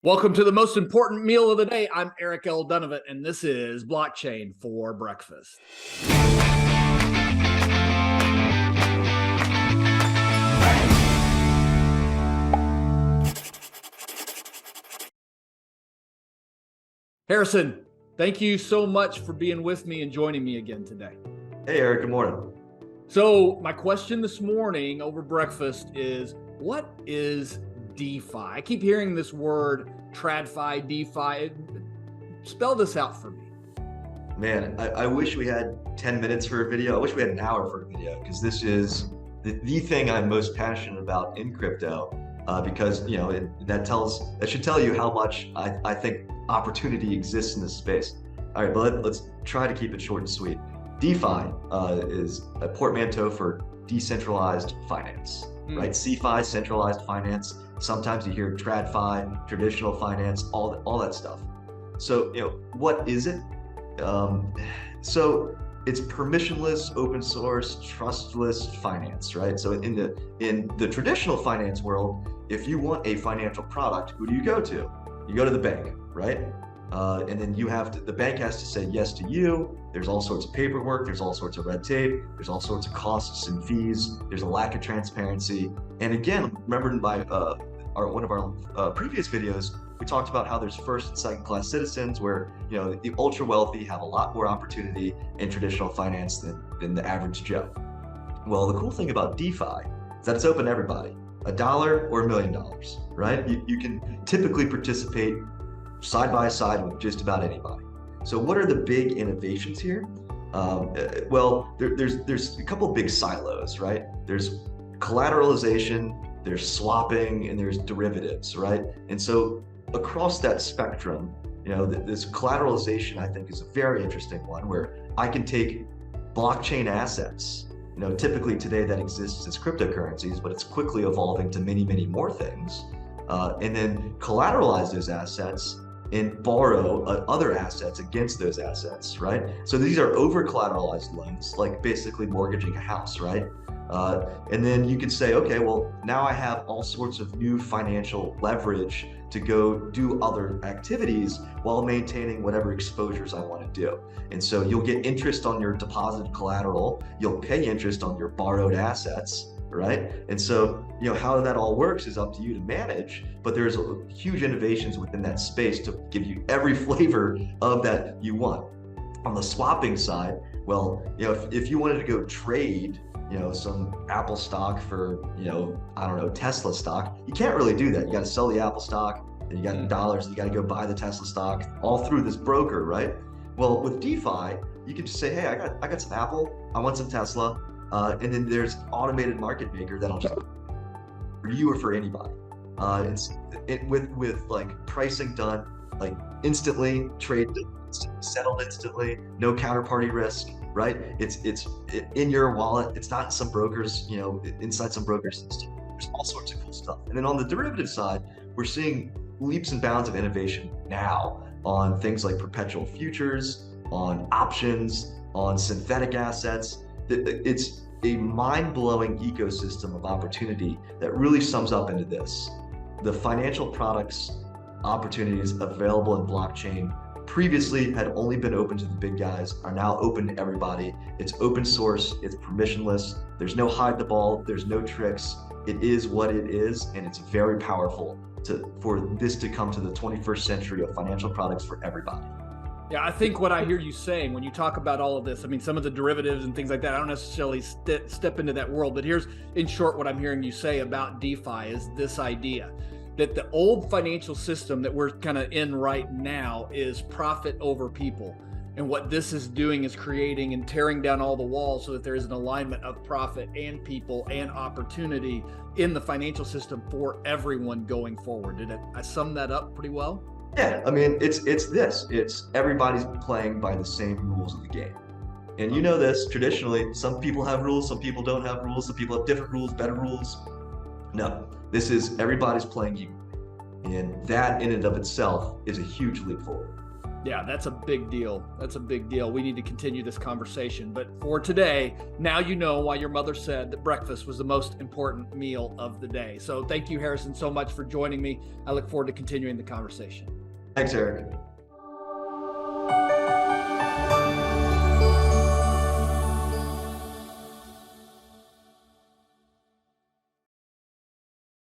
Welcome to the most important meal of the day. I'm Eric L. Dunavant, and this is Blockchain for Breakfast. Harrison, thank you so much for being with me and joining me again today. Hey, Eric, good morning. So my question this morning over breakfast is, what is DeFi? I keep hearing this word, TradFi, DeFi. Spell this out for me. Man, I wish we had 10 minutes for a video. I wish we had an hour for a video, because this is the thing I'm most passionate about in crypto, because that should tell you how much I think opportunity exists in this space. All right, but let's try to keep it short and sweet. DeFi is a portmanteau for decentralized finance, right? CeFi, centralized finance. Sometimes you hear TradFi, traditional finance, all that stuff. So, what is it? So it's permissionless, open source, trustless finance, right? So in the traditional finance world, if you want a financial product, who do you go to? You go to the bank, right? And then the bank has to say yes to you. There's all sorts of paperwork. There's all sorts of red tape. There's all sorts of costs and fees. There's a lack of transparency. And again, remember in one of our previous videos, we talked about how there's first and second class citizens, where the ultra wealthy have a lot more opportunity in traditional finance than the average Joe. Well, the cool thing about DeFi is that it's open to everybody, $1 or $1 million, right? You can typically participate side by side with just about anybody. So what are the big innovations here? Well, there's a couple of big silos, right? There's collateralization, there's swapping, and there's derivatives, right? And so across that spectrum, this collateralization, I think, is a very interesting one, where I can take blockchain assets, typically today that exists as cryptocurrencies, but it's quickly evolving to many, many more things, and then collateralize those assets and borrow other assets against those assets, right? So these are over collateralized loans, like basically mortgaging a house, right? And then you can say, okay, well, now I have all sorts of new financial leverage to go do other activities while maintaining whatever exposures I want to do. And so you'll get interest on your deposited collateral, you'll pay interest on your borrowed assets, right? And so, how that all works is up to you to manage, but there's huge innovations within that space to give you every flavor of that you want. On the swapping side, well, if you wanted to go trade some Apple stock for, Tesla stock, you can't really do that. You got to sell the Apple stock, and you got dollars, and you got to go buy the Tesla stock all through this broker, right? Well, with DeFi, you can just say, hey, I got some Apple, I want some Tesla, and then there's automated market maker that'll just for you or for anybody. With like pricing done like instantly, trade settled instantly, no counterparty risk. Right? It's in your wallet. It's not some brokers, inside some broker system. There's all sorts of cool stuff. And then on the derivative side, we're seeing leaps and bounds of innovation now on things like perpetual futures, on options, on synthetic assets. It's a mind-blowing ecosystem of opportunity that really sums up into this. The financial products opportunities available in blockchain previously had only been open to the big guys, are now open to everybody. It's open source, it's permissionless, there's no hide the ball, there's no tricks. It is what it is, and it's very powerful for this to come to the 21st century of financial products for everybody. Yeah, I think what I hear you saying when you talk about all of this, I mean, some of the derivatives and things like that, I don't necessarily step into that world, but here's in short what I'm hearing you say about DeFi is this idea that the old financial system that we're kind of in right now is profit over people. And what this is doing is creating and tearing down all the walls so that there is an alignment of profit and people and opportunity in the financial system for everyone going forward. Did I sum that up pretty well? Yeah, I mean, it's everybody's playing by the same rules of the game. And you know this, traditionally, some people have rules, some people don't have rules, some people have different rules, better rules. No, this is everybody's playing equally. And that in and of itself is a huge leap forward. Yeah, that's a big deal. That's a big deal. We need to continue this conversation. But for today, now you know why your mother said that breakfast was the most important meal of the day. So thank you, Harrison, so much for joining me. I look forward to continuing the conversation. Thanks, Eric.